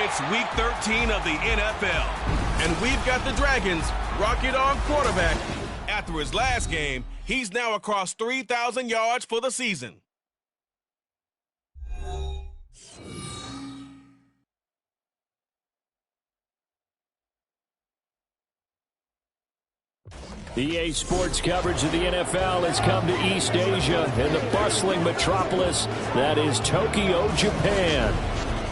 It's Week 13 of the NFL, and we've got the Dragons rocket on quarterback. After his last game, he's now across 3,000 yards for the season. EA Sports coverage of the NFL has come to East Asia in the bustling metropolis that is Tokyo, Japan.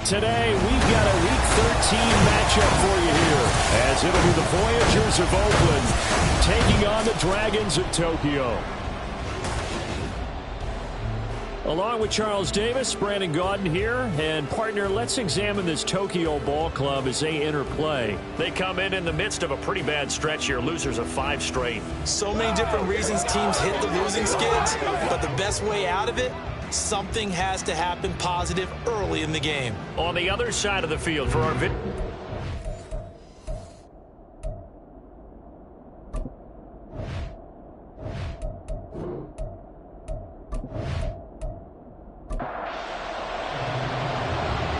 Today, we've got a Week 13 matchup for you here, as it'll be the Voyagers of Oakland taking on the Dragons of Tokyo. Along with Charles Davis, Brandon Gaudin here, and partner, let's examine this Tokyo ball club as they enter play. They come in the midst of a pretty bad stretch here, losers of 5 straight. So many different reasons teams hit the losing skids, but the best way out of it, something has to happen positive early in the game. On the other side of the field for our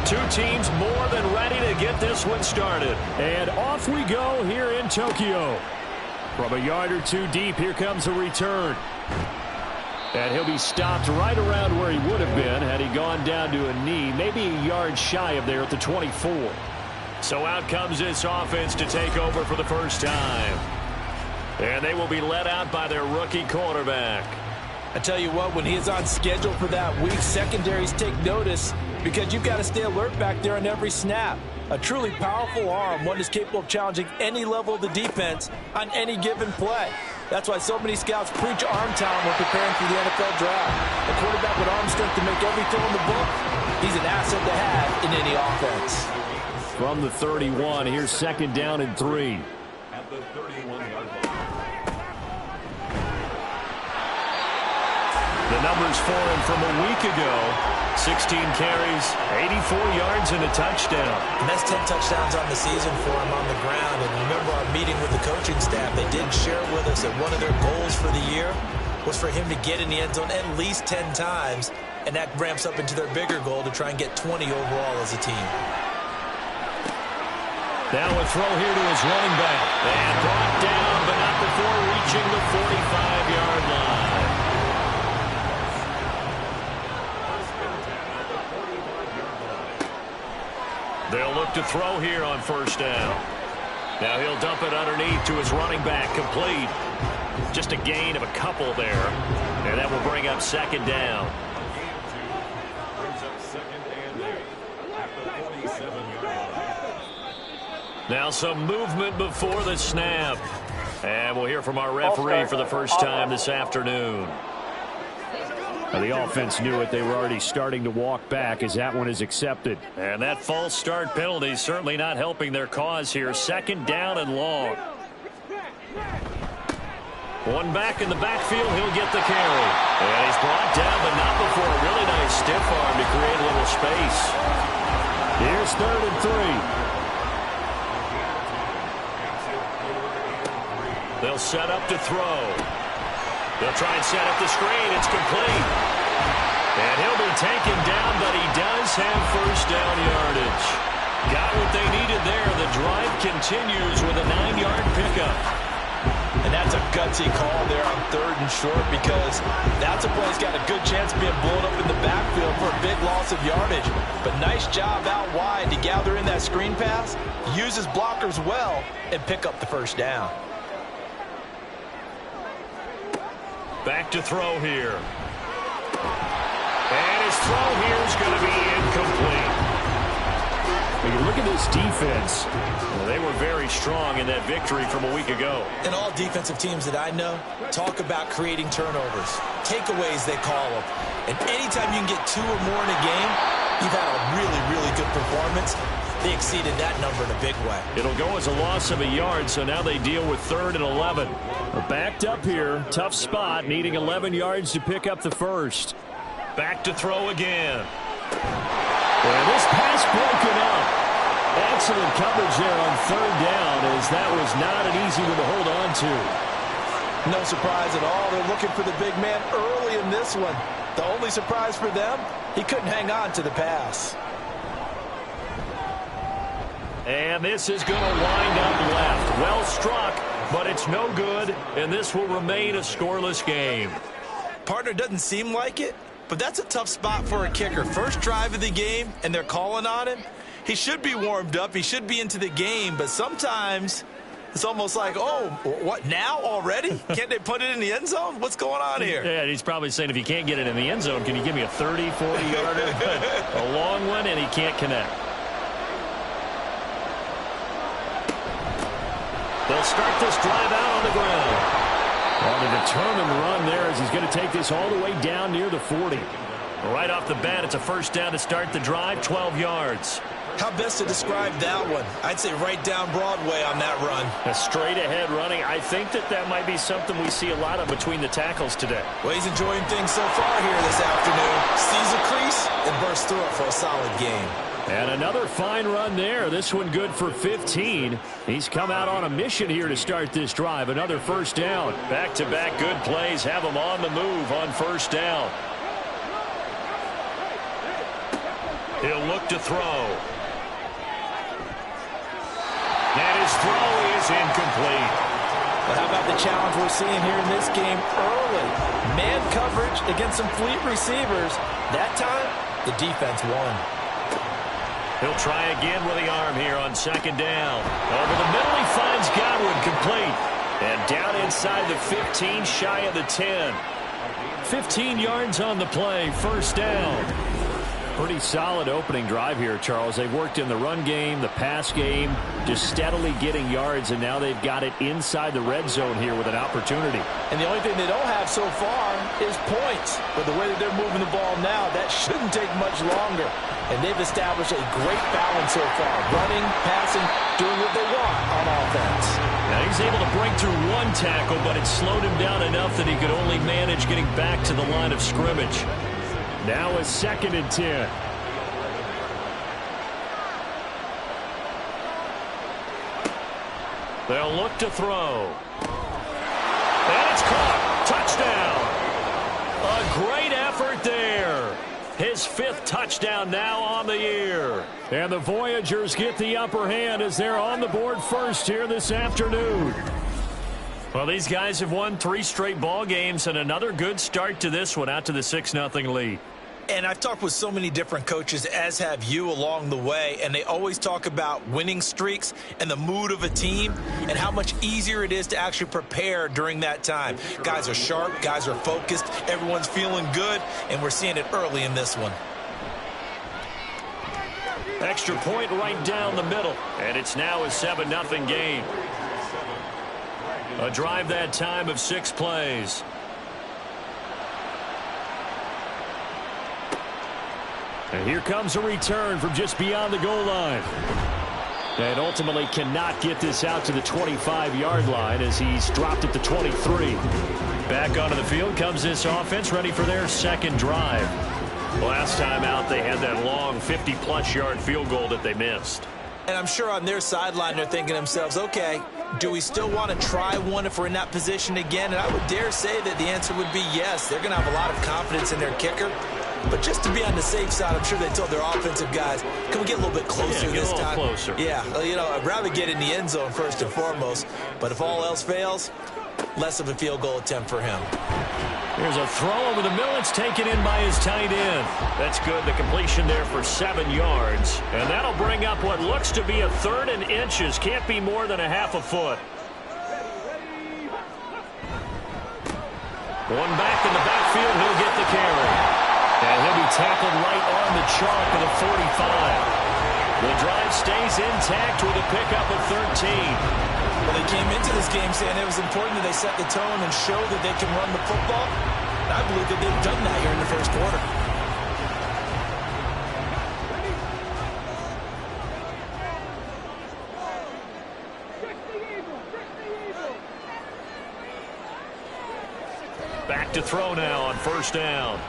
two teams more than ready to get this one started. And off we go here in Tokyo. From a yard or two deep, here comes a return. And he'll be stopped right around where he would have been had he gone down to a knee, maybe a yard shy of there at the 24. So out comes this offense to take over for the first time. And they will be led out by their rookie quarterback. I tell you what, when he is on schedule for that week, secondaries take notice because you've got to stay alert back there on every snap. A truly powerful arm, one is capable of challenging any level of the defense on any given play. That's why so many scouts preach arm talent when preparing for the NFL draft. A quarterback with arm strength to make every throw in the book, he's an asset to have in any offense. From the 31, here's second down and 3. At the 31-yard line. The numbers for him from a week ago. 16 carries, 84 yards, and a touchdown. And that's 10 touchdowns on the season for him on the ground. And remember our meeting with the coaching staff, they did share with us that one of their goals for the year was for him to get in the end zone at least 10 times. And that ramps up into their bigger goal to try and get 20 overall as a team. Now a throw here to his running back. And brought down, but not before reaching the 45-yard line. They'll look to throw here on first down. Now he'll dump it underneath to his running back, complete. Just a gain of a couple there. And that will bring up second down. Brings up second and 8 at the 47-yard line. Now some movement before the snap. And we'll hear from our referee for the first time this afternoon. Now the offense knew it. They were already starting to walk back as that one is accepted. And that false start penalty certainly not helping their cause here. Second down and long. One back in the backfield. He'll get the carry. And he's brought down, but not before a really nice stiff arm to create a little space. Here's third and 3. They'll set up to throw. They'll try and set up the screen. It's complete. And he'll be taken down, but he does have first down yardage. Got what they needed there. The drive continues with a 9-yard pickup. And that's a gutsy call there on third and short because that's a play that's got a good chance of being blown up in the backfield for a big loss of yardage. But nice job out wide to gather in that screen pass, use his blockers well, and pick up the first down. Back to throw here. And his throw here is going to be incomplete. When you look at this defense, well, they were very strong in that victory from a week ago. And all defensive teams that I know talk about creating turnovers. Takeaways, they call them. And anytime you can get 2 or more in a game, you've had a really, really good performance. They exceeded that number in a big way. It'll go as a loss of a yard, so now they deal with 3rd and 11. We're backed up here. Tough spot, needing 11 yards to pick up the first. Back to throw again. And this pass broken up. Excellent coverage there on 3rd down, as that was not an easy one to hold on to. No surprise at all. They're looking for the big man early in this one. The only surprise for them, he couldn't hang on to the pass. And this is going to wind up left. Well struck, but it's no good, and this will remain a scoreless game. Partner doesn't seem like it, but that's a tough spot for a kicker. First drive of the game, and they're calling on him. He should be warmed up. He should be into the game, but sometimes it's almost like, oh, what, now already? Can't they put it in the end zone? What's going on here? Yeah, he's probably saying, if you can't get it in the end zone, can you give me a 30, 40-yarder? A long one, and he can't connect. They'll start this drive out on the ground. On a determined run there as he's going to take this all the way down near the 40. Right off the bat, it's a first down to start the drive, 12 yards. How best to describe that one? I'd say right down Broadway on that run. A straight-ahead running. I think that might be something we see a lot of between the tackles today. Well, he's enjoying things so far here this afternoon. Sees a crease and bursts through it for a solid game. And another fine run there. This one good for 15. He's come out on a mission here to start this drive. Another first down. Back-to-back good plays have him on the move on first down. He'll look to throw. And his throw is incomplete. But how about the challenge we're seeing here in this game early? Man coverage against some fleet receivers. That time, the defense won. He'll try again with the arm here on second down. Over the middle, he finds Godwin complete. And down inside the 15, shy of the 10. 15 yards on the play, first down. Pretty solid opening drive here, Charles. They've worked in the run game, the pass game, just steadily getting yards, and now they've got it inside the red zone here with an opportunity. And the only thing they don't have so far is points. But the way that they're moving the ball now, that shouldn't take much longer. And they've established a great balance so far. Running, passing, doing what they want on offense. Now he's able to break through one tackle, but it slowed him down enough that he could only manage getting back to the line of scrimmage. Now a 2nd and 10. They'll look to throw. And it's caught. Touchdown. A great effort there. His 5th touchdown now on the year. And the Voyagers get the upper hand as they're on the board first here this afternoon. Well, these guys have won 3 straight ball games and another good start to this one out to the 6-0 lead. And I've talked with so many different coaches, as have you, along the way, and they always talk about winning streaks and the mood of a team and how much easier it is to actually prepare during that time. Guys are sharp, guys are focused, everyone's feeling good, and we're seeing it early in this one. Extra point right down the middle, and it's now a 7-0 game. A drive that time of 6 plays. And here comes a return from just beyond the goal line. And ultimately cannot get this out to the 25-yard line as he's dropped at the 23. Back onto the field comes this offense, ready for their 2nd drive. Last time out, they had that long 50-plus yard field goal that they missed. And I'm sure on their sideline they're thinking to themselves, okay, do we still want to try one if we're in that position again? And I would dare say that the answer would be yes. They're going to have a lot of confidence in their kicker. But just to be on the safe side, I'm sure they told their offensive guys, can we get a little bit closer this time? Closer. Yeah, I'd rather get in the end zone first and foremost. But if all else fails, less of a field goal attempt for him. Here's a throw over the middle. It's taken in by his tight end. That's good. The completion there for 7 yards. And that'll bring up what looks to be a 3rd and inches. Can't be more than a half a foot. One back in the backfield. He'll get the carry. And he'll be tackled right on the chalk of the 45. The drive stays intact with a pickup of 13. Well, they came into this game saying it was important that they set the tone and show that they can run the football. And I believe that they've done that here in the first quarter. Back to throw now on first down.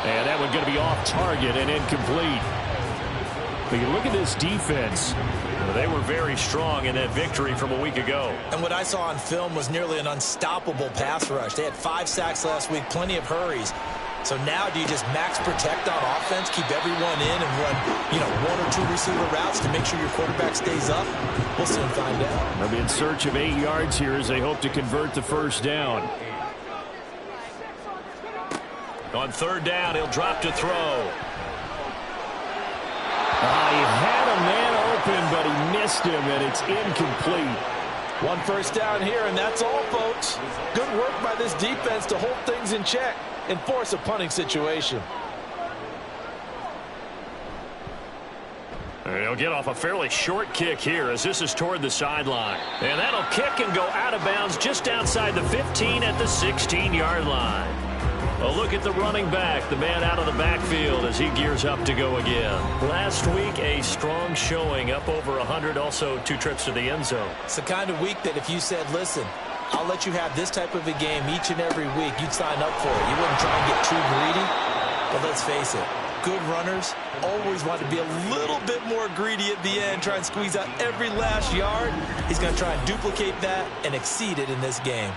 And that one going to be off target and incomplete. But you look at this defense. Well, they were very strong in that victory from a week ago. And what I saw on film was nearly an unstoppable pass rush. They had 5 sacks last week, plenty of hurries. So now do you just max protect on offense, keep everyone in, and run, one or two receiver routes to make sure your quarterback stays up? We'll soon find out. They'll be in search of 8 yards here as they hope to convert the first down. On third down, he'll drop to throw. He had a man open, but he missed him, and it's incomplete. One first down here, and that's all, folks. Good work by this defense to hold things in check and force a punting situation. He'll get off a fairly short kick here as this is toward the sideline. And that'll kick and go out of bounds just outside the 15 at the 16-yard line. A look at the running back, the man out of the backfield as he gears up to go again. Last week, a strong showing, up over 100, also 2 trips to the end zone. It's the kind of week that if you said, listen, I'll let you have this type of a game each and every week, you'd sign up for it. You wouldn't try and get too greedy. But let's face it, good runners always want to be a little bit more greedy at the end, try and squeeze out every last yard. He's going to try and duplicate that and exceed it in this game.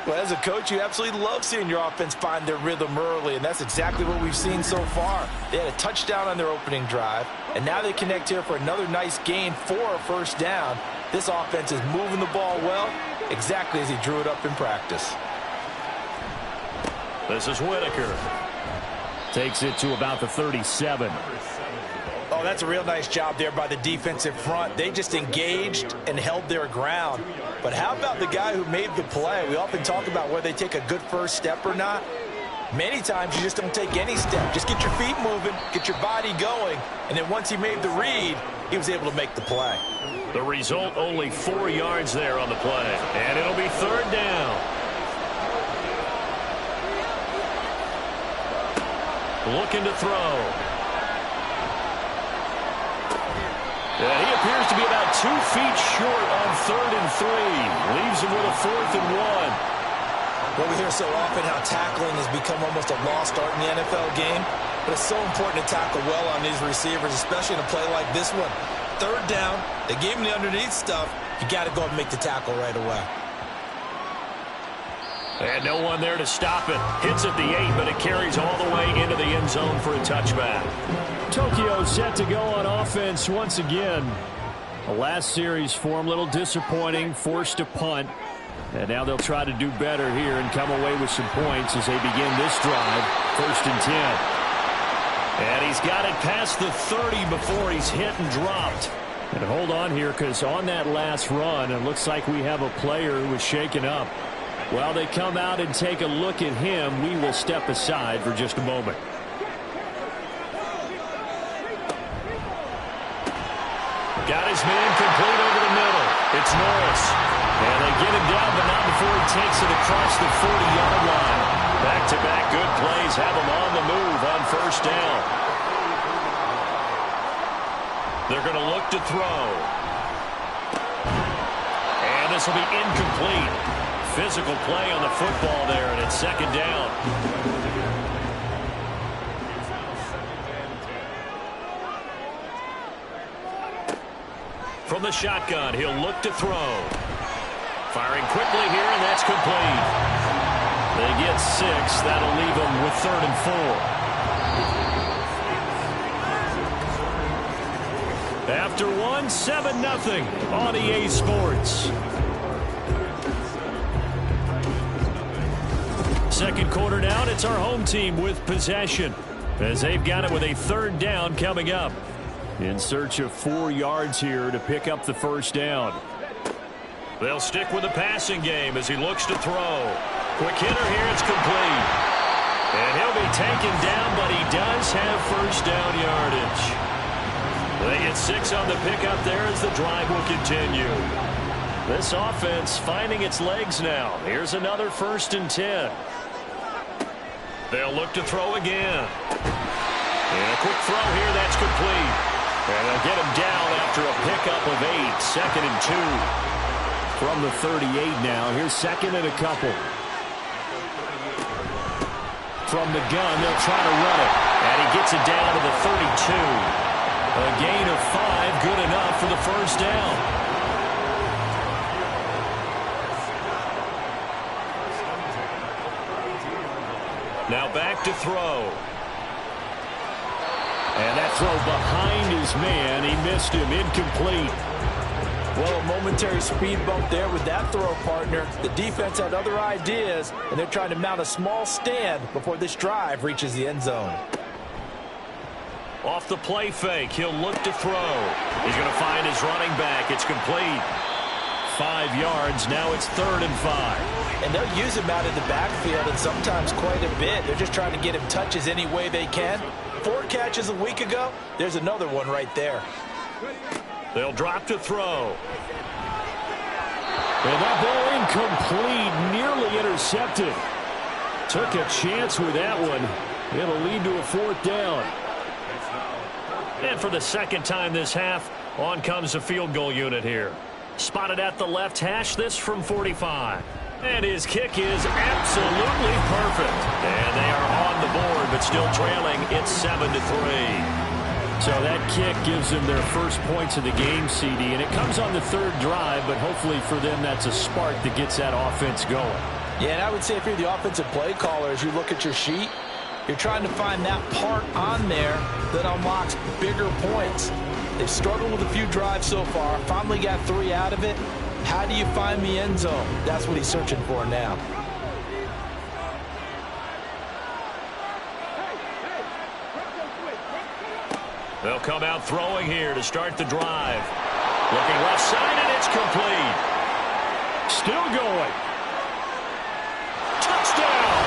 Well, as a coach, you absolutely love seeing your offense find their rhythm early, and that's exactly what we've seen so far. They had a touchdown on their opening drive, and now they connect here for another nice gain for a first down. This offense is moving the ball well, exactly as he drew it up in practice. This is Whitaker. Takes it to about the 37. Oh, that's a real nice job there by the defensive front. They just engaged and held their ground. But how about the guy who made the play? We often talk about whether they take a good first step or not. Many times you just don't take any step. Just get your feet moving, get your body going, and then once he made the read, he was able to make the play. The result, only 4 yards there on the play. And it'll be third down. Looking to throw. And he appears to be about 2 feet short on 3rd and 3. Leaves him with a 4th and 1. Well, we hear so often how tackling has become almost a lost art in the NFL game. But it's so important to tackle well on these receivers, especially in a play like this one. Third down, they gave him the underneath stuff. You got to go and make the tackle right away. And no one there to stop it. Hits at the 8, but it carries all the way into the end zone for a touchback. Tokyo set to go on offense once again. The last series for him, a little disappointing, forced a punt. And now they'll try to do better here and come away with some points as they begin this drive. 1st and 10. And he's got it past the 30 before he's hit and dropped. And hold on here, because on that last run, it looks like we have a player who was shaken up. While they come out and take a look at him, we will step aside for just a moment. Got his man complete over the middle. It's Norris. And they get him down, but not before he takes it across the 40-yard line. Back-to-back good plays have him on the move on first down. They're going to look to throw. And this will be incomplete. Physical play on the football there, and it's 2nd down. From the shotgun, he'll look to throw. Firing quickly here, and that's complete. They get 6. That'll leave them with 3rd and 4. After 1, 7-0 on EA Sports. Second quarter down, it's our home team with possession as they've got it with a 3rd down coming up. In search of 4 yards here to pick up the first down. They'll stick with the passing game as he looks to throw. Quick hitter here, it's complete. And he'll be taken down, but he does have first down yardage. They get 6 on the pickup there as the drive will continue. This offense finding its legs now. Here's another 1st and 10. They'll look to throw again. And a quick throw here, that's complete. And they'll get him down after a pickup of 8. 2nd and 2. From the 38 now. Here's 2nd and a couple. From the gun, they'll try to run it. And he gets it down to the 32. A gain of 5, good enough for the first down. Now back to throw. And that throw behind his man. He missed him. Incomplete. Well, a momentary speed bump there with that throw, partner. The defense had other ideas, and they're trying to mount a small stand before this drive reaches the end zone. Off the play fake, he'll look to throw. He's going to find his running back. It's complete. 5 yards. Now it's 3rd and 5. And they'll use him out in the backfield, and sometimes quite a bit. They're just trying to get him touches any way they can. 4 catches a week ago. There's another one right there. They'll drop to throw. And that ball incomplete, nearly intercepted. Took a chance with that one. It'll lead to a 4th down. And for the 2nd time this half, on comes the field goal unit here. Spotted at the left hash, this from 45. And his kick is absolutely perfect. And they are on the board, but still trailing. It's 7-3. So that kick gives them their first points of the game, CD, and it comes on the 3rd drive, but hopefully for them that's a spark that gets that offense going. Yeah, and I would say if you're the offensive play caller, as you look at your sheet, you're trying to find that part on there that unlocks bigger points. They've struggled with a few drives so far, finally got 3 out of it. How do you find the end zone? That's what he's searching for now. They'll come out throwing here to start the drive. Looking left side, and it's complete. Still going. Touchdown!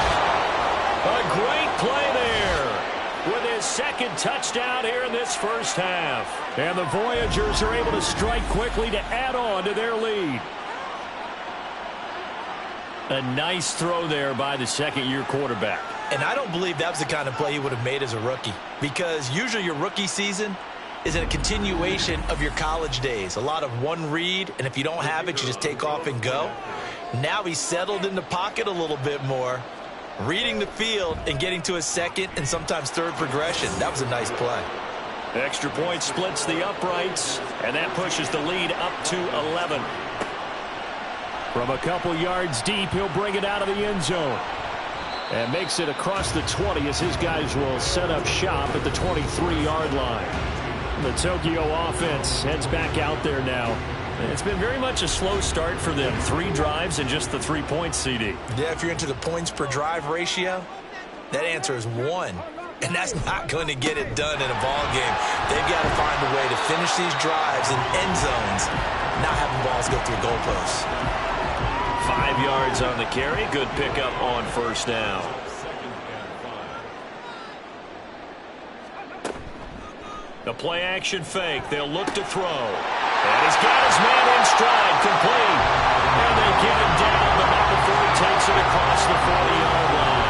A great play there with his 2nd touchdown here in this first half. And the Voyagers are able to strike quickly to add on to their lead. A nice throw there by the 2nd-year quarterback. And I don't believe that was the kind of play he would have made as a rookie, because usually your rookie season is a continuation of your college days. A lot of one read, and if you don't have it, you just take off and go. Now he's settled in the pocket a little bit more, reading the field and getting to his 2nd and sometimes 3rd progression. That was a nice play. Extra point splits the uprights, and that pushes the lead up to 11. From a couple yards deep, he'll bring it out of the end zone. And makes it across the 20 as his guys will set up shop at the 23-yard line. The Tokyo offense heads back out there now. It's been very much a slow start for them. 3 drives and just the 3 points, CD. Yeah, if you're into the points per drive ratio, that answer is 1. And that's not going to get it done in a ball game. They've got to find a way to finish these drives in end zones, not having balls go through goalposts. 5 yards on the carry. Good pickup on 1st down. The play action fake. They'll look to throw. And he's got his man in stride. Complete. And they get him down, but not before he takes it across the 40-yard line.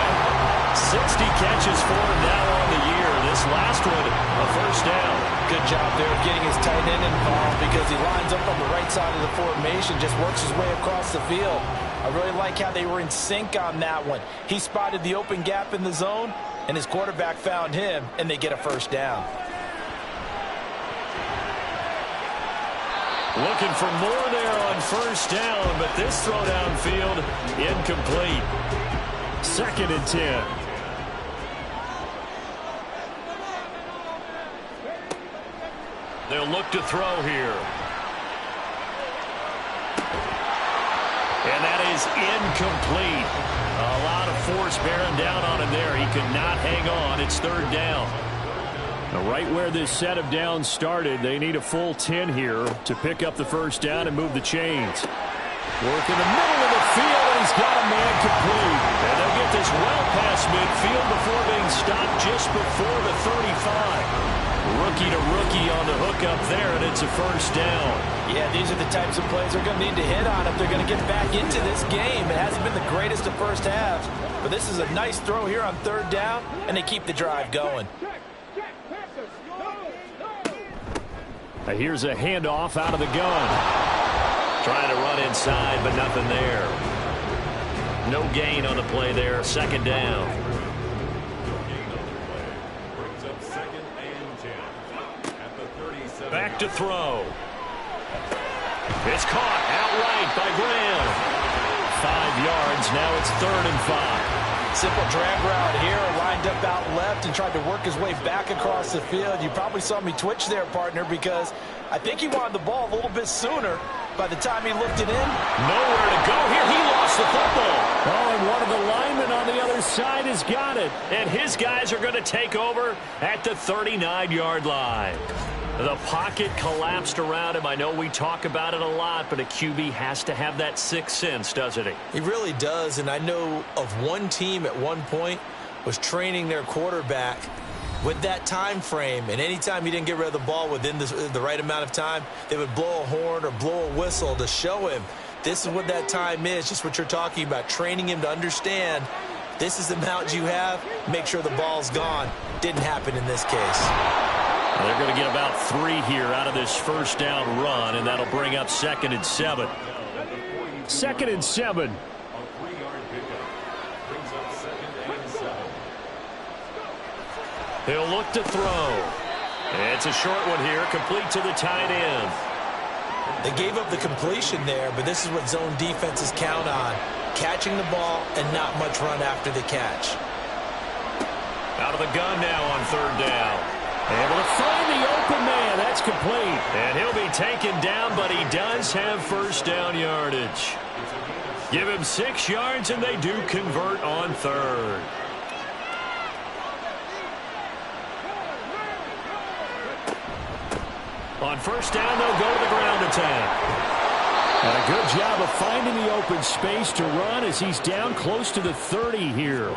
60 catches for him now on the year. This last one, a 1st down. Good job there of getting his tight end involved, because he lines up on the right side of the formation, just works his way across the field. I really like how they were in sync on that one. He spotted the open gap in the zone, and his quarterback found him, and they get a 1st down. Looking for more there on 1st down, but this throw downfield incomplete. 2nd and 10. They'll look to throw here. And that is incomplete. A lot of force bearing down on him there. He could not hang on. It's 3rd down. Now, right where this set of downs started, they need a full 10 here to pick up the 1st down and move the chains. Work in the middle of the field, and he's got a man complete. And they'll get this well past midfield before being stopped just before the 35. Rookie to rookie on the hook up there, and it's a 1st down. Yeah, these are the types of plays they're going to need to hit on if they're going to get back into this game. It hasn't been the greatest of first halves, but this is a nice throw here on 3rd down, and they keep the drive going. Here's a handoff out of the gun. Trying to run inside, but nothing there. No gain on the play there. 2nd down. Back to throw. It's caught outright by Graham. 5 yards. Now it's 3rd and 5. Simple drag route here, lined up out left and tried to work his way back across the field. You probably saw me twitch there, partner, because I think he wanted the ball a little bit sooner. By the time he looked it in, nowhere to go here. He lost the football. Oh, and one of the linemen on the other side has got it. And his guys are going to take over at the 39-yard line. The pocket collapsed around him. I know we talk about it a lot, but a QB has to have that sixth sense, doesn't he? He really does, and I know of one team at one point was training their quarterback with that time frame, and anytime he didn't get rid of the ball within the right amount of time, they would blow a horn or blow a whistle to show him this is what that time is, just what you're talking about, training him to understand this is the amount you have, make sure the ball's gone. Didn't happen in this case. They're going to get about 3 here out of this first down run, and that'll bring up 2nd and 7. 2nd and 7. He'll look to throw. It's a short one here, complete to the tight end. They gave up the completion there, but this is what zone defenses count on. Catching the ball and not much run after the catch. Out of the gun now on 3rd down. Able to find the open man. That's complete. And he'll be taken down, but he does have first down yardage. Give him 6 yards, and they do convert on 3rd. On first down, they'll go to the ground attack. And a good job of finding the open space to run as he's down close to the 30 here.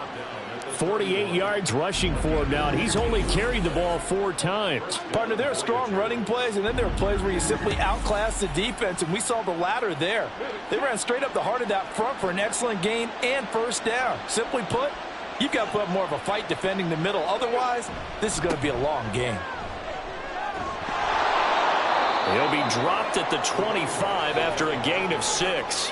48 yards rushing for him now, and he's only carried the ball 4 times. Partner, there are strong running plays, and then there are plays where you simply outclass the defense, and we saw the latter there. They ran straight up the heart of that front for an excellent gain and first down. Simply put, you've got to put up more of a fight defending the middle. Otherwise, this is going to be a long game. He'll be dropped at the 25 after a gain of 6.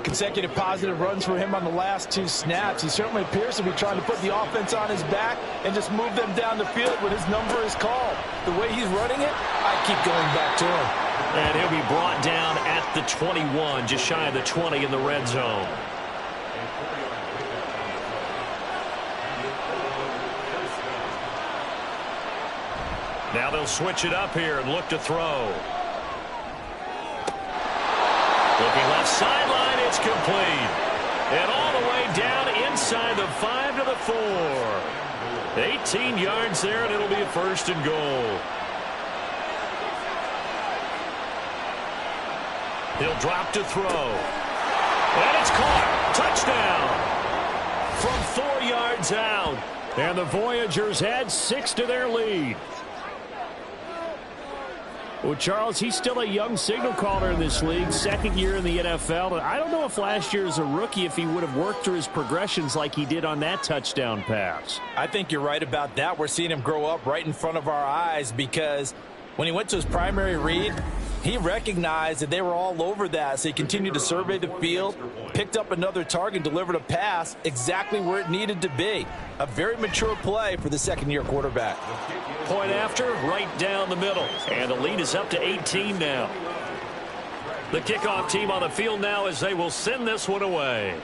Consecutive positive runs for him on the last 2 snaps. He certainly appears to be trying to put the offense on his back and just move them down the field when his number is called. The way he's running it, I keep going back to him. And he'll be brought down at the 21, just shy of the 20 in the red zone. Now they'll switch it up here and look to throw. Looking left sideline, it's complete. And all the way down inside the 5 to the 4. 18 yards there, and it'll be a 1st and goal. He'll drop to throw. And it's caught. Touchdown. From 4 yards out. And the Voyagers add 6 to their lead. Well, Charles, he's still a young signal caller in this league, 2nd year in the NFL. I don't know if last year as a rookie if he would have worked through his progressions like he did on that touchdown pass. I think you're right about that. We're seeing him grow up right in front of our eyes because when he went to his primary read, he recognized that they were all over that, so he continued to survey the field, picked up another target, delivered a pass exactly where it needed to be. A very mature play for the 2nd-year quarterback. Point after, right down the middle. And the lead is up to 18 now. The kickoff team on the field now as they will send this one away.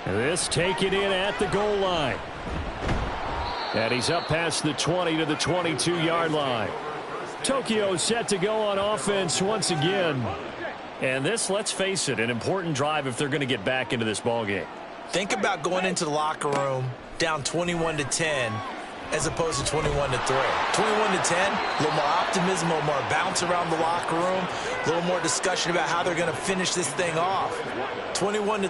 This taken in at the goal line. And he's up past the 20 to the 22-yard line. Tokyo set to go on offense once again. And this, let's face it, an important drive if they're going to get back into this ballgame. Think about going into the locker room down 21-10 as opposed to 21-3. 21-10, a little more optimism, a little more bounce around the locker room, a little more discussion about how they're going to finish this thing off. 21-3,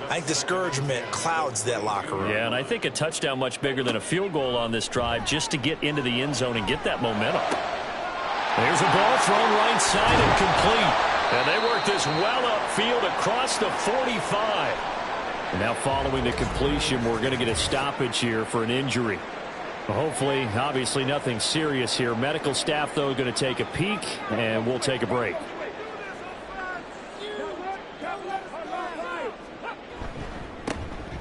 I think discouragement clouds that locker room. Yeah, and I think a touchdown much bigger than a field goal on this drive just to get into the end zone and get that momentum. There's a ball thrown right side and complete. And they work this well upfield across the 45. And now following the completion, we're going to get a stoppage here for an injury. Hopefully, obviously nothing serious here. Medical staff, though, going to take a peek, and we'll take a break.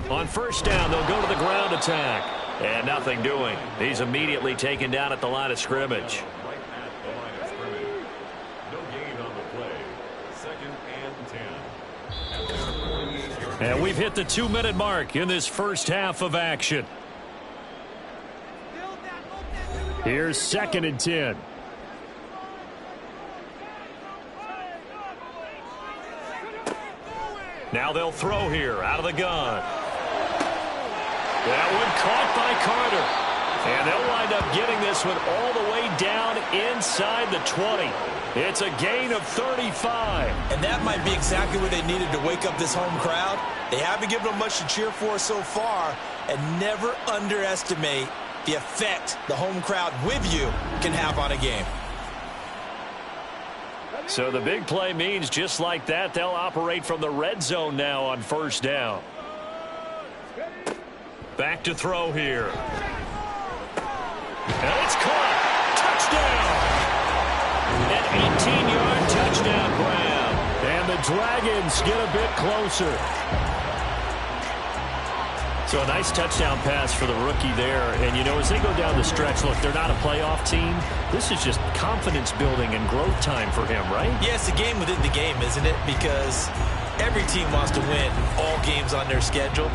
On first down, they'll go to the ground attack. And nothing doing. He's immediately taken down at the line of scrimmage. No gain on the play. 2nd and 10. And we've hit the 2-minute mark in this first half of action. Here's 2nd and 10. Now they'll throw here out of the gun. That one caught by Carter. And they'll wind up getting this one all the way down inside the 20. It's a gain of 35. And that might be exactly what they needed to wake up this home crowd. They haven't given them much to cheer for so far. And never underestimate the effect the home crowd with you can have on a game. So the big play means just like that, they'll operate from the red zone now on 1st down. Back to throw here. And it's caught. Touchdown. An 18-yard touchdown grab. And the Dragons get a bit closer. So a nice touchdown pass for the rookie there. And, you know, as they go down the stretch, look, they're not a playoff team. This is just confidence building and growth time for him, right? Yeah, it's a game within the game, isn't it? Because every team wants to win all games on their schedule.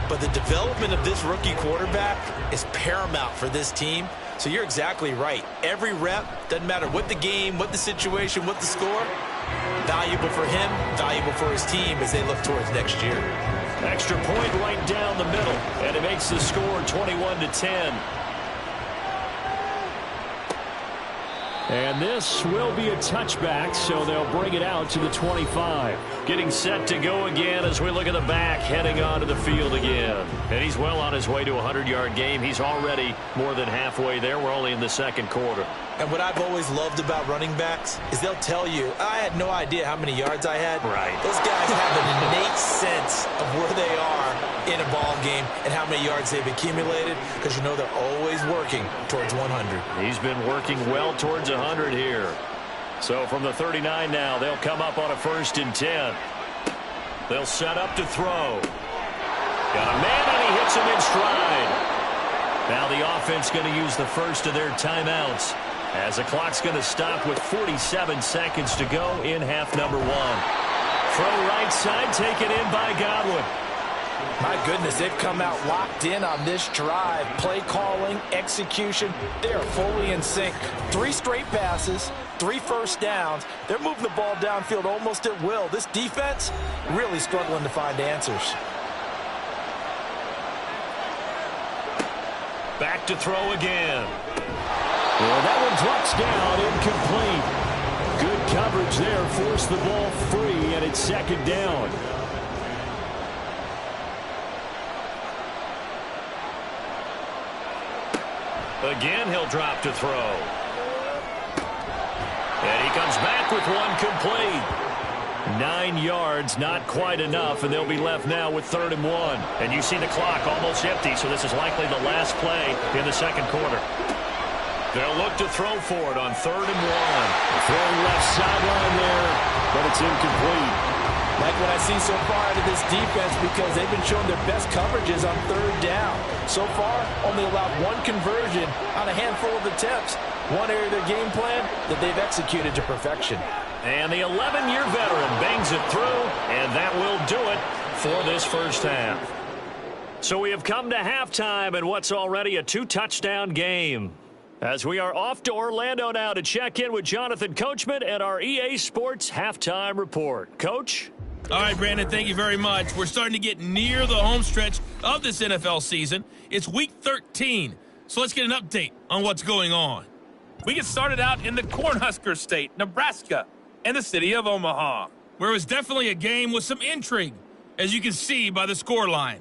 But the development of this rookie quarterback is paramount for this team. So you're exactly right. Every rep, doesn't matter what the game, what the situation, what the score, valuable for him, valuable for his team as they look towards next year. Extra point right down the middle, and it makes the score 21-10. And this will be a touchback, so they'll bring it out to the 25. Getting set to go again as we look at the back, heading onto the field again. And he's well on his way to a 100-yard game. He's already more than halfway there. We're only in the 2nd quarter. And what I've always loved about running backs is they'll tell you, I had no idea how many yards I had. Right. Those guys have an innate sense of where they are in a ball game and how many yards they've accumulated, because you know they're always working towards 100. He's been working well towards 100 here. So from the 39 now, they'll come up on a 1st and 10. They'll set up to throw. Got a man, and he hits him in stride. Now the offense going to use the first of their timeouts, as the clock's going to stop with 47 seconds to go in half number 1. Throw right side, taken in by Godwin. My goodness, they've come out locked in on this drive. Play calling, execution, they are fully in sync. 3 straight passes, 3 first downs. They're moving the ball downfield almost at will. This defense really struggling to find answers. Back to throw again. Well, that one drops down, incomplete. Good coverage there, forced the ball free, and it's 2nd down. Again, he'll drop to throw. And he comes back with one complete. 9 yards, not quite enough, and they'll be left now with 3rd and 1. And you see the clock almost empty, so this is likely the last play in the 2nd quarter. They'll look to throw for it on 3rd and 1. Throwing left sideline there, but it's incomplete. Like what I see so far out of this defense, because they've been showing their best coverages on 3rd down. So far, only allowed 1 conversion on a handful of attempts. One area of their game plan that they've executed to perfection. And the 11-year veteran bangs it through, and that will do it for this first half. So we have come to halftime in what's already a 2-touchdown game. As we are off to Orlando now to check in with Jonathan Coachman and our EA Sports Halftime Report. Coach? All right, Brandon, thank you very much. We're starting to get near the home stretch of this NFL season. It's Week 13, so let's get an update on what's going on. We get started out in the Cornhusker State, Nebraska, and the city of Omaha, where it was definitely a game with some intrigue, as you can see by the scoreline.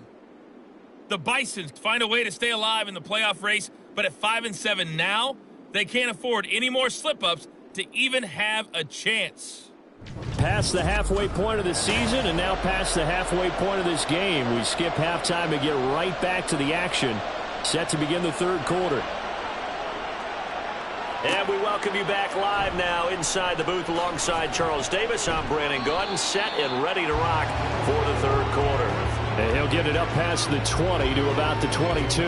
The Bisons find a way to stay alive in the playoff race, but at 5-7 now, they can't afford any more slip-ups to even have a chance. Past the halfway point of the season and now past the halfway point of this game. We skip halftime and get right back to the action. Set to begin the 3rd quarter. And we welcome you back live now inside the booth alongside Charles Davis. I'm Brandon Gaudin, set and ready to rock for the 3rd quarter. And he'll get it up past the 20 to about the 22.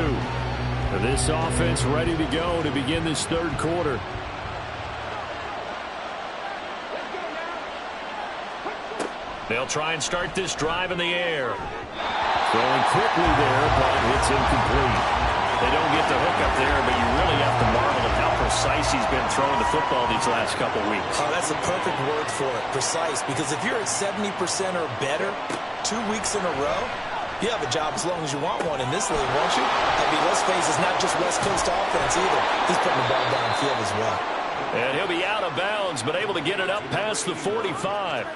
This offense ready to go to begin this 3rd quarter. They'll try and start this drive in the air. Throwing quickly there, but it's incomplete. They don't get the hook up there, but you really have to marvel at how precise he's been throwing the football these last couple weeks. Oh, that's the perfect word for it, precise. Because if you're at 70% or better 2 weeks in a row, you have a job as long as you want one in this league, won't you? I mean, let's face it, it's not just West Coast offense either. He's putting the ball downfield as well. And he'll be out of bounds, but able to get it up past the 45.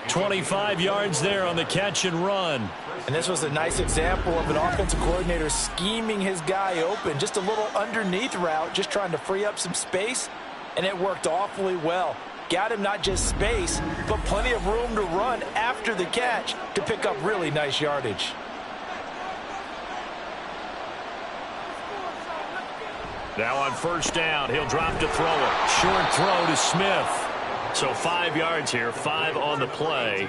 25 yards there on the catch and run. And this was a nice example of an offensive coordinator scheming his guy open. Just a little underneath route, just trying to free up some space, and it worked awfully well. Got him not just space, but plenty of room to run after the catch to pick up really nice yardage. Now on first down, he'll drop to throw it. Short throw to Smith. So 5 yards here, 5 on the play,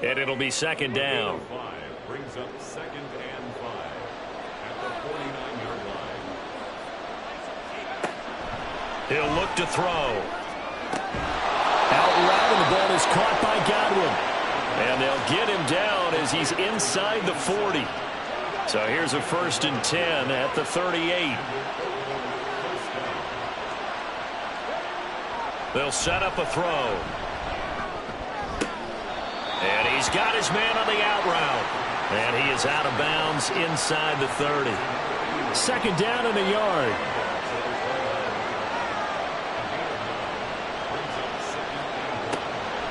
and it'll be second down. Brings up 2nd and 5 at the 49-yard line. He'll look to throw. Out loud, and the ball is caught by Godwin. And they'll get him down as he's inside the 40. So here's a 1st and 10 at the 38. They'll set up a throw. And he's got his man on the out route. And he is out of bounds inside the 30. Second down and a yard.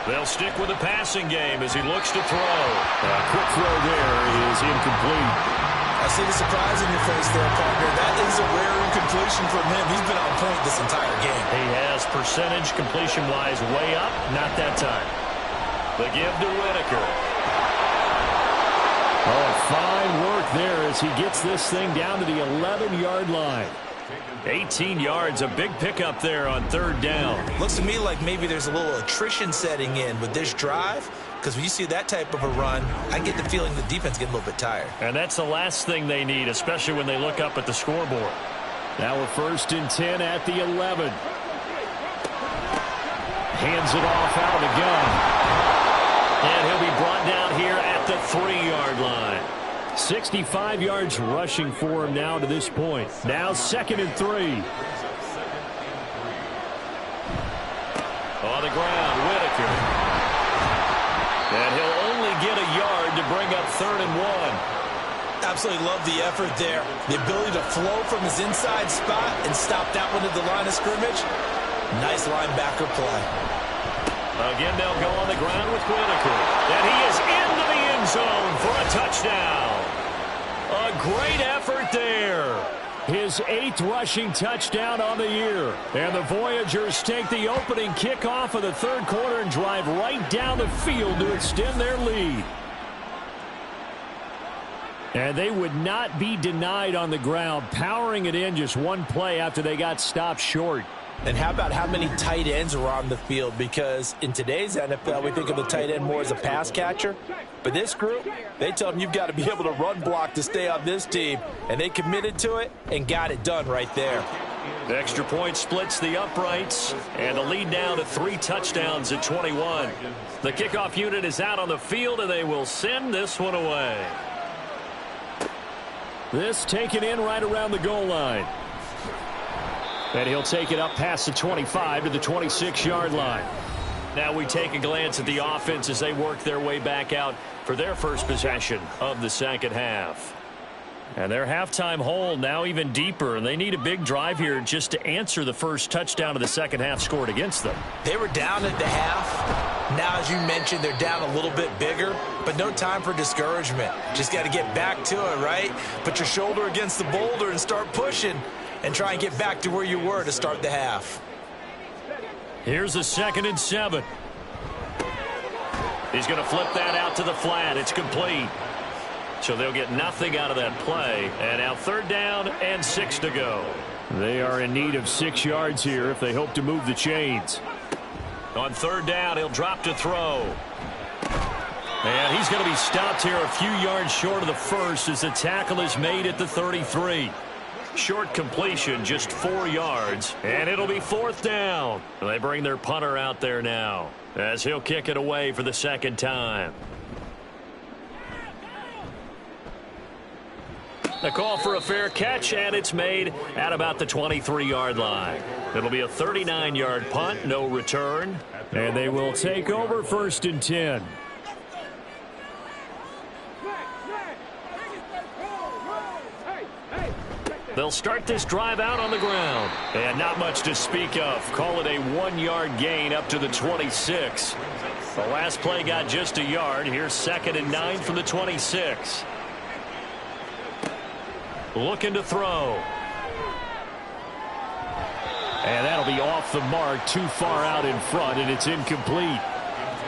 They'll stick with the passing game as he looks to throw. A quick throw there is incomplete. I see the surprise in your face there, partner. That is a rare incompletion from him. He's been on point this entire game. He has percentage completion-wise way up. Not that time. The give to Whitaker. Oh, fine work there as he gets this thing down to the 11-yard line. 18 yards, a big pickup there on third down. Looks to me like maybe there's a little attrition setting in with this drive, because when you see that type of a run, I get the feeling the defense getting a little bit tired. And that's the last thing they need, especially when they look up at the scoreboard. Now a 1st and 10 at the 11. Hands it off out of the gun. And he'll be brought down here at the 3-yard line. 65 yards rushing for him now to this point. Now 2nd and 3. On the ground, Whitaker. And he'll only get a yard to bring up 3rd and 1. Absolutely love the effort there. The ability to flow from his inside spot and stop that one at the line of scrimmage. Nice linebacker play. Again, they'll go on the ground with Whitaker. And he is into the end zone for a touchdown. A great effort there. His 8th rushing touchdown on the year. And the Voyagers take the opening kickoff of the 3rd quarter and drive right down the field to extend their lead. And they would not be denied on the ground, powering it in just one play after they got stopped short. And how about how many tight ends are on the field? Because in today's NFL, we think of the tight end more as a pass catcher. But this group, they tell them you've got to be able to run block to stay on this team. And they committed to it and got it done right there. The extra point splits the uprights. And the lead now to 3 touchdowns at 21. The kickoff unit is out on the field, and they will send this one away. This taken in right around the goal line. And he'll take it up past the 25 to the 26-yard line. Now we take a glance at the offense as they work their way back out for their first possession of the second half. And their halftime hole now even deeper, and they need a big drive here just to answer the first touchdown of the second half scored against them. They were down at the half. Now, as you mentioned, they're down a little bit bigger, but no time for discouragement. Just got to get back to it, right? Put your shoulder against the boulder and start pushing. And try and get back to where you were to start the half. Here's a 2nd and 7. He's going to flip that out to the flat. It's complete. So they'll get nothing out of that play. And now 3rd down and 6 to go. They are in need of 6 yards here if they hope to move the chains. On 3rd down, he'll drop to throw. And he's going to be stopped here a few yards short of the first as the tackle is made at the 33. Short completion, just 4 yards, and it'll be 4th down. They bring their punter out there now. as he'll kick it away for the second time. A call for a fair catch, and it's made at about the 23-yard line. It'll be a 39-yard punt, no return. And they will take over 1st and 10. They'll start this drive out on the ground. And not much to speak of. Call it a 1-yard gain up to the 26. The last play got just a yard. Here's 2nd and 9 from the 26. Looking to throw. And that'll be off the mark, too far out in front, and it's incomplete.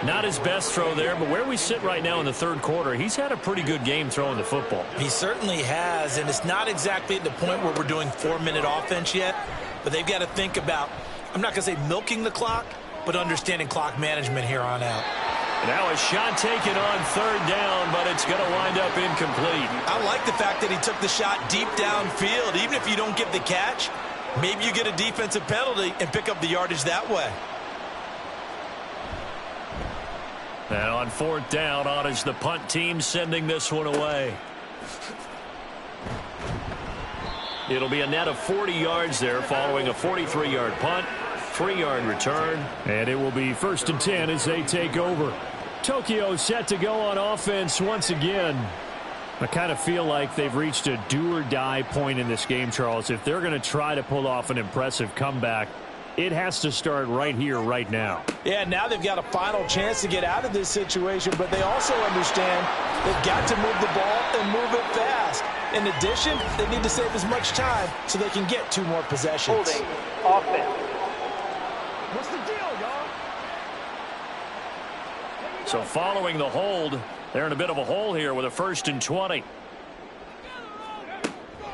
Not his best throw there, but where we sit right now in the third quarter, he's had a pretty good game throwing the football. He certainly has, and it's not exactly at the point where we're doing 4-minute offense yet, but they've got to think about, I'm not going to say milking the clock, but understanding clock management here on out. Now a shot taken on 3rd down, but it's going to wind up incomplete. I like the fact that he took the shot deep downfield. Even if you don't get the catch, maybe you get a defensive penalty and pick up the yardage that way. And on 4th down, on is the punt team sending this one away. It'll be a net of 40 yards there following a 43-yard punt, 3-yard return. And it will be 1st and 10 as they take over. Tokyo set to go on offense once again. I kind of feel like they've reached a do-or-die point in this game, Charles. If they're going to try to pull off an impressive comeback, it has to start right here, right now. Yeah, now they've got a final chance to get out of this situation, but they also understand they've got to move the ball and move it fast. In addition, they need to save as much time so they can get 2 more possessions. Holding offense. What's the deal, y'all? So following the hold, they're in a bit of a hole here with a 1st and 20.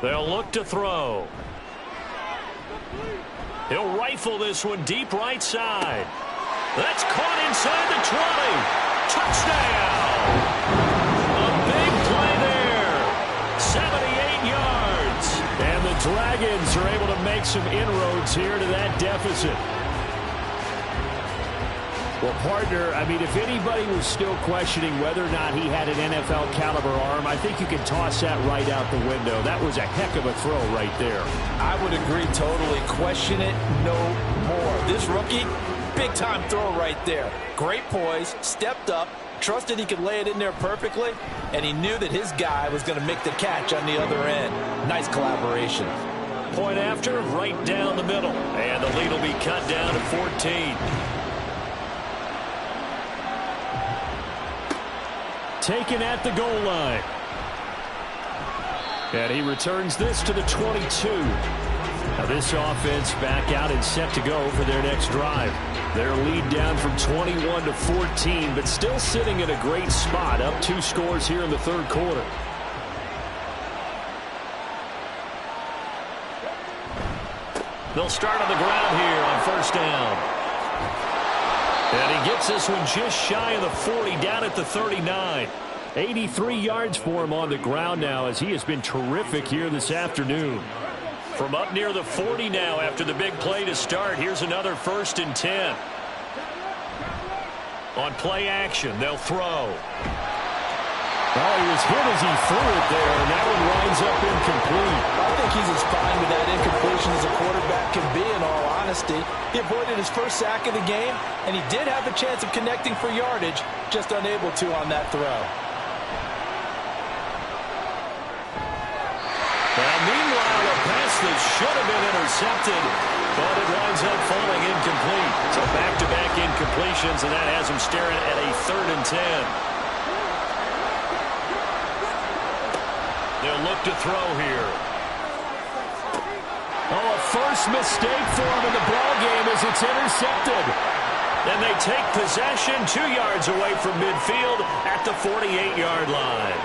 They'll look to throw. He'll rifle this one deep right side. That's caught inside the 20. Touchdown! A big play there. 78 yards. And the Dragons are able to make some inroads here to that deficit. Well, partner, I mean, if anybody was still questioning whether or not he had an NFL caliber arm, I think you can toss that right out the window. That was a heck of a throw right there. I would agree totally. Question it no more. This rookie, big-time throw right there. Great poise, stepped up, trusted he could lay it in there perfectly, and he knew that his guy was going to make the catch on the other end. Nice collaboration. Point after, right down the middle. And the lead will be cut down to 14. Taken at the goal line. And he returns this to the 22. Now this offense back out and set to go for their next drive. Their lead down from 21 to 14, but still sitting in a great spot, up 2 scores here in the third quarter. They'll start on the ground here on 1st down. And he gets this one just shy of the 40, down at the 39. 83 yards for him on the ground now, as he has been terrific here this afternoon. From up near the 40 now after the big play to start. Here's another 1st and 10. On play action, they'll throw. Well, he was hit as he threw it there, and that one winds up incomplete. I think he's as fine with that incompletion as a quarterback can be, in all honesty. He avoided his first sack of the game, and he did have a chance of connecting for yardage, just unable to on that throw. Well, meanwhile, a pass that should have been intercepted, but it winds up falling incomplete. So back-to-back incompletions, and that has him staring at a 3rd and 10. They'll look to throw here. Oh, a first mistake for him in the ball game as it's intercepted. And they take possession 2 yards away from midfield at the 48-yard line.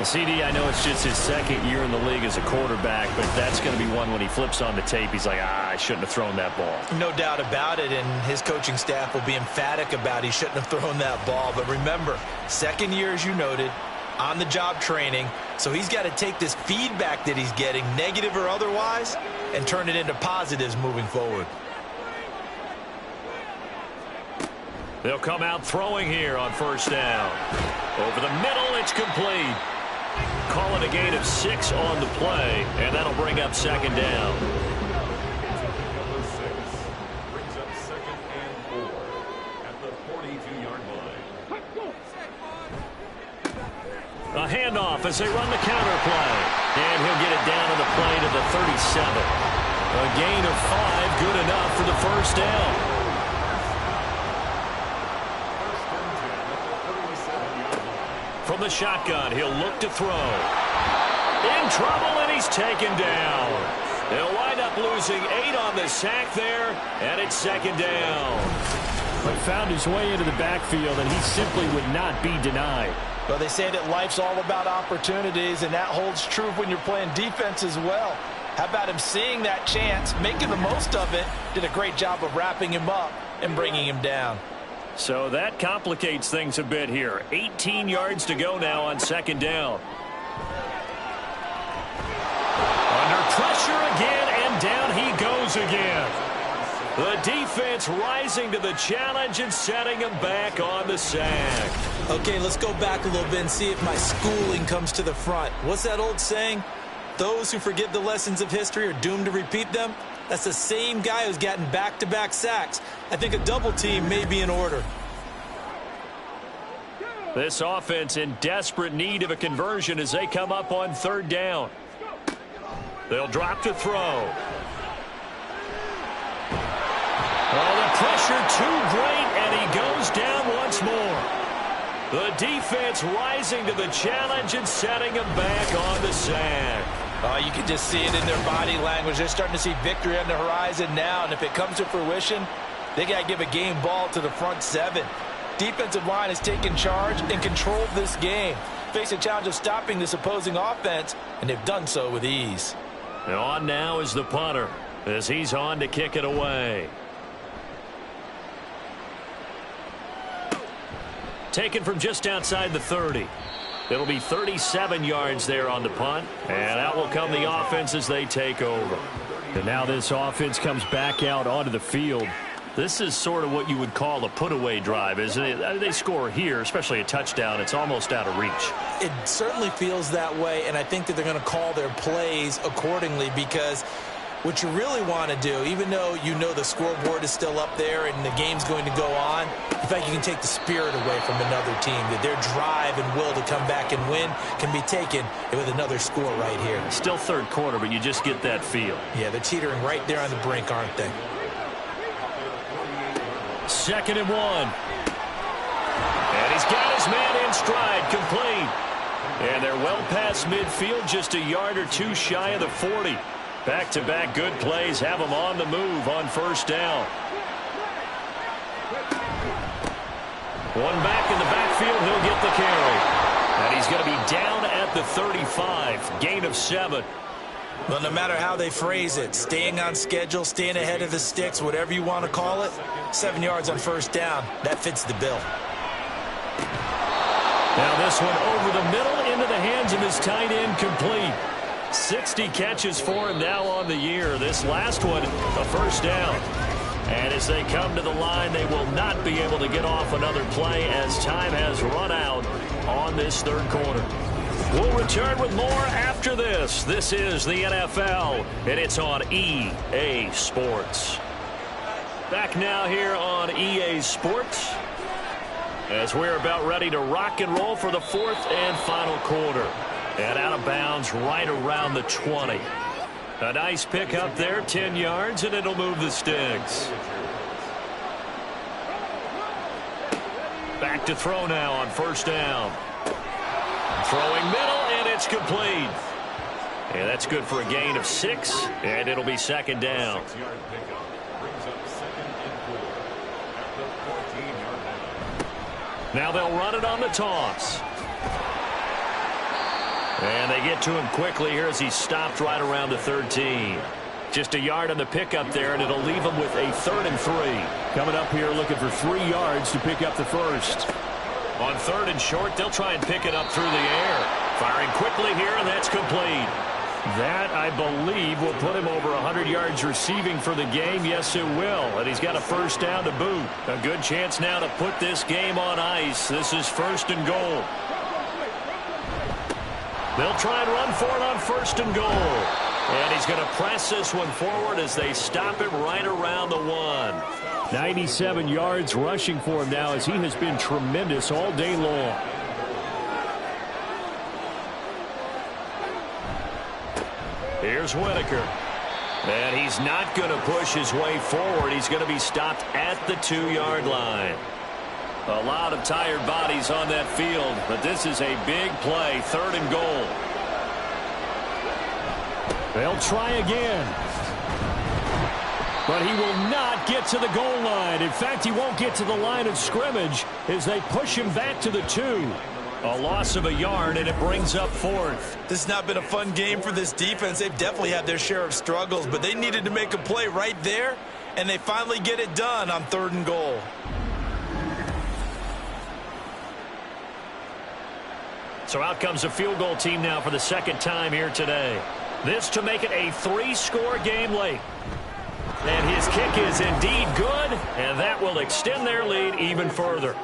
CD, I know it's just his 2nd year in the league as a quarterback, but that's going to be one when he flips on the tape, he's like, I shouldn't have thrown that ball. No doubt about it, and his coaching staff will be emphatic about he shouldn't have thrown that ball. But remember, 2nd year, as you noted, on-the-job training, so he's got to take this feedback that he's getting, negative or otherwise, and turn it into positives moving forward. They'll come out throwing here on first down. Over the middle, it's complete. Call it a gain of 6 on the play, and that'll bring up second down. Number 6 brings up 2nd and 4 at the 42-yard line. A handoff as they run the counter play. And he'll get it down to the play to the 37. A gain of 5, good enough for the first down. From the shotgun, he'll look to throw. In trouble, and he's taken down. They'll wind up losing 8 on the sack there, and it's second down. But found his way into the backfield, and he simply would not be denied. Well, they say that life's all about opportunities, and that holds true when you're playing defense as well. How about him seeing that chance, making the most of it, did a great job of wrapping him up and bringing him down. So that complicates things a bit here. 18 yards to go now on second down. Under pressure again, and down he goes again. The defense rising to the challenge and setting him back on the sack. Okay, let's go back a little bit and see if my schooling comes to the front. What's that old saying? Those who forget the lessons of history are doomed to repeat them. That's the same guy who's gotten back-to-back sacks. I think a double team may be in order. This offense in desperate need of a conversion as they come up on third down. They'll drop to throw. Oh, the pressure too great, and he goes down once more. The defense rising to the challenge and setting him back on the sack. You can just see it in their body language. They're starting to see victory on the horizon now, and if it comes to fruition, they got to give a game ball to the front 7. Defensive line has taken charge and controlled this game. Face a challenge of stopping this opposing offense, and they've done so with ease. And on now is the punter as he's on to kick it away. Taken from just outside the 30. It'll be 37 yards there on the punt, and out will come the offense as they take over. And now this offense comes back out onto the field. This is sort of what you would call a put-away drive, isn't it? They score here, especially a touchdown. It's almost out of reach. It certainly feels that way, and I think that they're going to call their plays accordingly, because what you really want to do, even though you know the scoreboard is still up there and the game's going to go on, in fact, you can take the spirit away from another team, that their drive and will to come back and win can be taken with another score right here. Still third quarter, but you just get that feel. Yeah, they're teetering right there on the brink, aren't they? 2nd and 1. And he's got his man in stride, complete. And they're well past midfield, just a yard or two shy of the 40. Back-to-back good plays have him on the move on first down. One back in the backfield, he'll get the carry. And he's going to be down at the 35, gain of 7. Well, no matter how they phrase it, staying on schedule, staying ahead of the sticks, whatever you want to call it, 7 yards on first down, that fits the bill. Now this one over the middle into the hands of his tight end, complete. 60 catches for him now on the year. This last one, a first down. And as they come to the line, they will not be able to get off another play as time has run out on this third quarter. We'll return with more after this. This is the NFL, and it's on EA Sports. Back now here on EA Sports as we're about ready to rock and roll for the 4th and final quarter. And out of bounds right around the 20. A nice pickup there, 10 yards, and it'll move the sticks. Back to throw now on first down. Throwing middle, and it's complete. And that's good for a gain of 6, and it'll be second down. 6-yard pickup brings up 2nd and 4 at the 14-yard line. Now they'll run it on the toss. And they get to him quickly here as he stopped right around the 13. Just a yard on the pickup there, and it'll leave him with a 3rd and 3. Coming up here looking for 3 yards to pick up the first. On 3rd and short, they'll try and pick it up through the air. Firing quickly here, and that's complete. That, I believe, will put him over 100 yards receiving for the game. Yes, it will. And he's got a first down to boot. A good chance now to put this game on ice. This is 1st and goal. They'll try and run for it on 1st and goal. And he's going to press this one forward as they stop him right around the 1. 97 yards rushing for him now as he has been tremendous all day long. Here's Whitaker. And he's not going to push his way forward. He's going to be stopped at the 2-yard line. A lot of tired bodies on that field, but this is a big play, 3rd and goal. They'll try again. But he will not get to the goal line. In fact, he won't get to the line of scrimmage as they push him back to the 2. A loss of a yard, and it brings up 4th. This has not been a fun game for this defense. They've definitely had their share of struggles, but they needed to make a play right there, and they finally get it done on 3rd and goal. So out comes a field goal team now for the 2nd time here today. This to make it a 3-score game late. And his kick is indeed good, and that will extend their lead even further.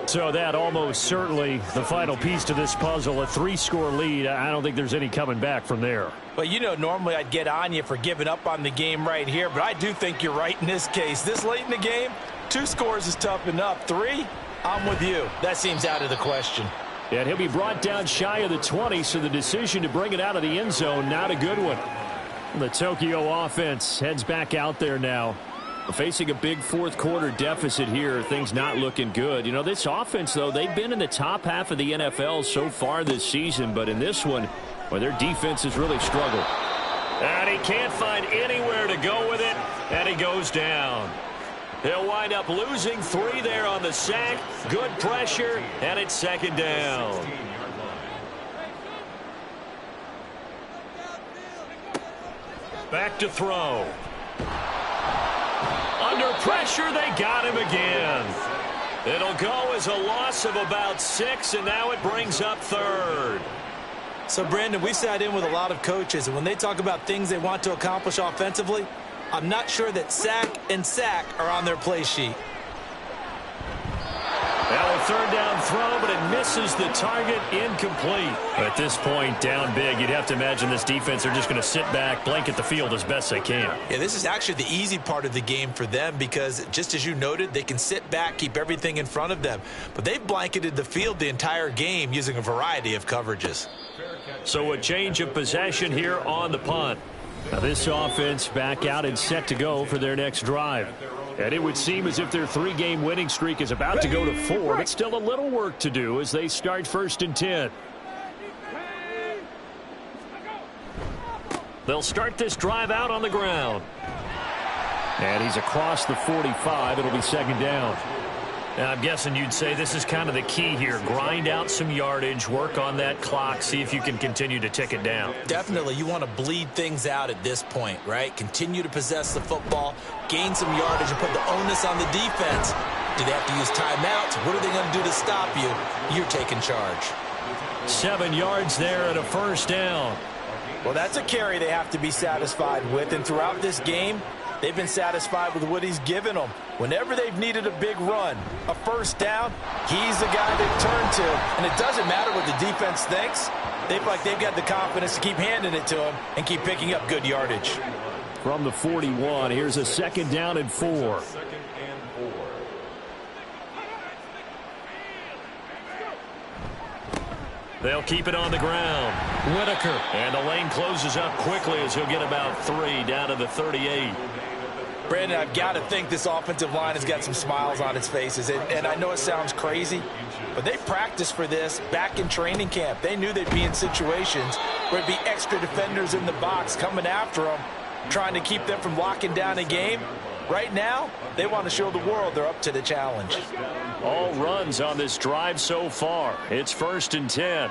So that almost certainly the final piece to this puzzle, a 3-score lead. I don't think there's any coming back from there. Well, you know, normally I'd get on you for giving up on the game right here, but I do think you're right in this case. This late in the game, 2 scores is tough enough. 3, I'm with you. That seems out of the question. And he'll be brought down shy of the 20, so the decision to bring it out of the end zone, not a good one. The Tokyo offense heads back out there now. Facing a big 4th quarter deficit here, things not looking good. You know, this offense, though, they've been in the top half of the NFL so far this season, but in this one, well, their defense has really struggled. And he can't find anywhere to go with it, and he goes down. He'll wind up losing 3 there on the sack. Good pressure, and it's 2nd down. Back to throw. Under pressure, they got him again. It'll go as a loss of about 6, and now it brings up 3rd. So, Brandon, we sat in with a lot of coaches, and when they talk about things they want to accomplish offensively, I'm not sure that sack and sack are on their play sheet. Now a 3rd down throw, but it misses the target, incomplete. At this point, down big, you'd have to imagine this defense are just going to sit back, blanket the field as best they can. Yeah, this is actually the easy part of the game for them because, just as you noted, they can sit back, keep everything in front of them. But they've blanketed the field the entire game using a variety of coverages. So a change of possession here on the punt. Now this offense back out and set to go for their next drive. And it would seem as if their 3-game winning streak is about to go to 4, but still a little work to do as they start 1st and 10. They'll start this drive out on the ground. And he's across the 45. It'll be 2nd down. Now, I'm guessing you'd say this is kind of the key here. Grind out some yardage, work on that clock, see if you can continue to tick it down. Definitely. You want to bleed things out at this point, right? Continue to possess the football, gain some yardage, and put the onus on the defense. Do they have to use timeouts? What are they going to do to stop you? You're taking charge. 7 yards there and a 1st down. Well, that's a carry they have to be satisfied with, and throughout this game, they've been satisfied with what he's given them. Whenever they've needed a big run, a 1st down, he's the guy they turn to. And it doesn't matter what the defense thinks. They feel like they've got the confidence to keep handing it to him and keep picking up good yardage. From the 41, here's a 2nd down and 4. They'll keep it on the ground. Whitaker. And the lane closes up quickly as he'll get about 3 down to the 38. Brandon, I've got to think this offensive line has got some smiles on its faces. And I know it sounds crazy, but they practiced for this back in training camp. They knew they'd be in situations where it'd be extra defenders in the box coming after them, trying to keep them from locking down a game. Right now, they want to show the world they're up to the challenge. All runs on this drive so far. It's 1st and 10.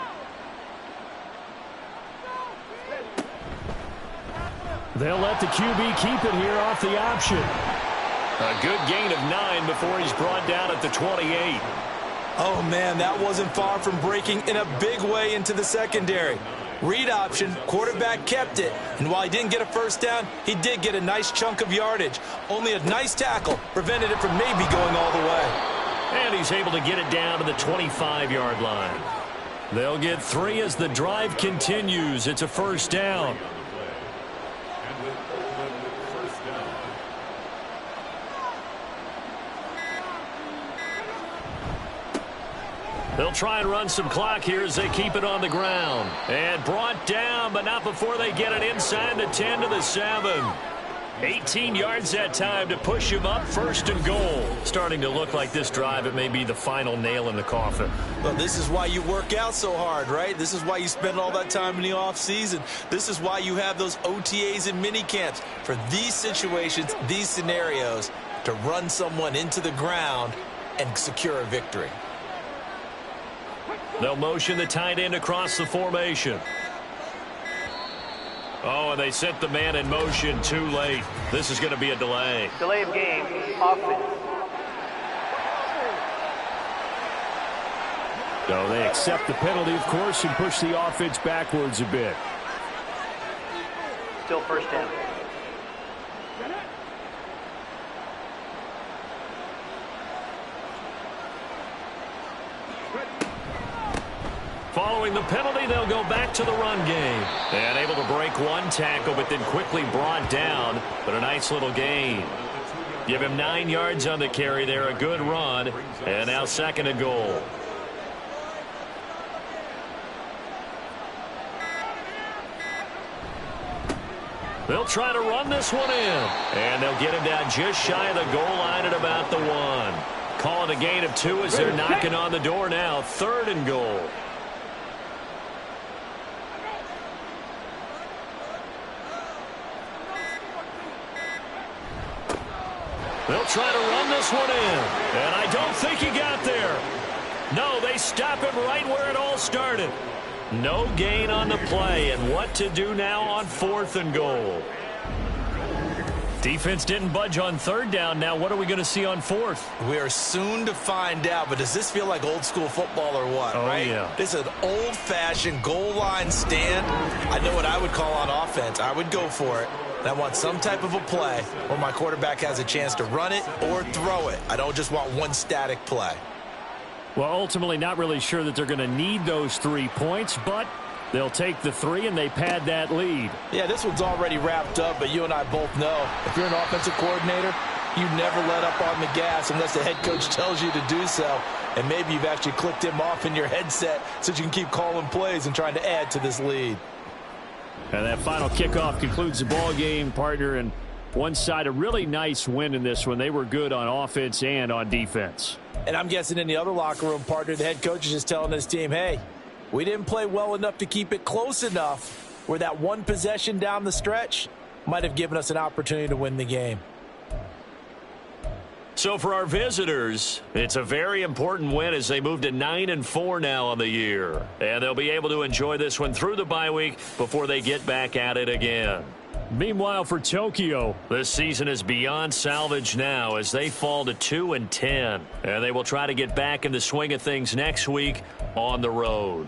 They'll let the QB keep it here off the option. A good gain of 9 before he's brought down at the 28. Oh, man, that wasn't far from breaking in a big way into the secondary. Read option, quarterback kept it. And while he didn't get a first down, he did get a nice chunk of yardage. Only a nice tackle prevented it from maybe going all the way. And he's able to get it down to the 25-yard line. They'll get 3 as the drive continues. It's a first down. They'll try and run some clock here as they keep it on the ground. And brought down, but not before they get it inside the 10 to the 7. 18 yards that time to push him up, 1st and goal. Starting to look like this drive, it may be the final nail in the coffin. Well, this is why you work out so hard, right? This is why you spend all that time in the offseason. This is why you have those OTAs and mini camps. For these situations, these scenarios, to run someone into the ground and secure a victory. They'll motion the tight end across the formation. Oh, and they sent the man in motion too late. This is going to be a delay. Delay of game, offense. So they accept the penalty, of course, and push the offense backwards a bit. Still first down. Following the penalty, they'll go back to the run game. And able to break one tackle, but then quickly brought down. But a nice little gain. Give him 9 yards on the carry there. A good run. And now 2nd and goal. They'll try to run this one in. And they'll get him down just shy of the goal line at about the 1. Calling a gain of 2 as they're knocking on the door now. 3rd and goal. They'll try to run this one in. And I don't think he got there. No, they stop him right where it all started. No gain on the play. And what to do now on 4th and goal. Defense didn't budge on 3rd down. Now what are we going to see on 4th? We are soon to find out, but does this feel like old school football or what, right? Yeah. This is an old-fashioned goal line stand. I know what I would call on offense. I would go for it. And I want some type of a play where my quarterback has a chance to run it or throw it. I don't just want one static play. Well, ultimately not really sure that they're going to need those 3 points, but they'll take the 3 and they pad that lead. Yeah, this one's already wrapped up, but you and I both know if you're an offensive coordinator, you never let up on the gas unless the head coach tells you to do so. And maybe you've actually clicked him off in your headset so you can keep calling plays and trying to add to this lead. And that final kickoff concludes the ball game, partner. And one side, a really nice win in this one. They were good on offense and on defense. And I'm guessing in the other locker room, partner, the head coach is just telling his team, hey, we didn't play well enough to keep it close enough where that one possession down the stretch might have given us an opportunity to win the game. So for our visitors, it's a very important win as they move to 9-4 now on the year. And they'll be able to enjoy this one through the bye week before they get back at it again. Meanwhile, for Tokyo, this season is beyond salvage now as they fall to 2-10. And they will try to get back in the swing of things next week on the road.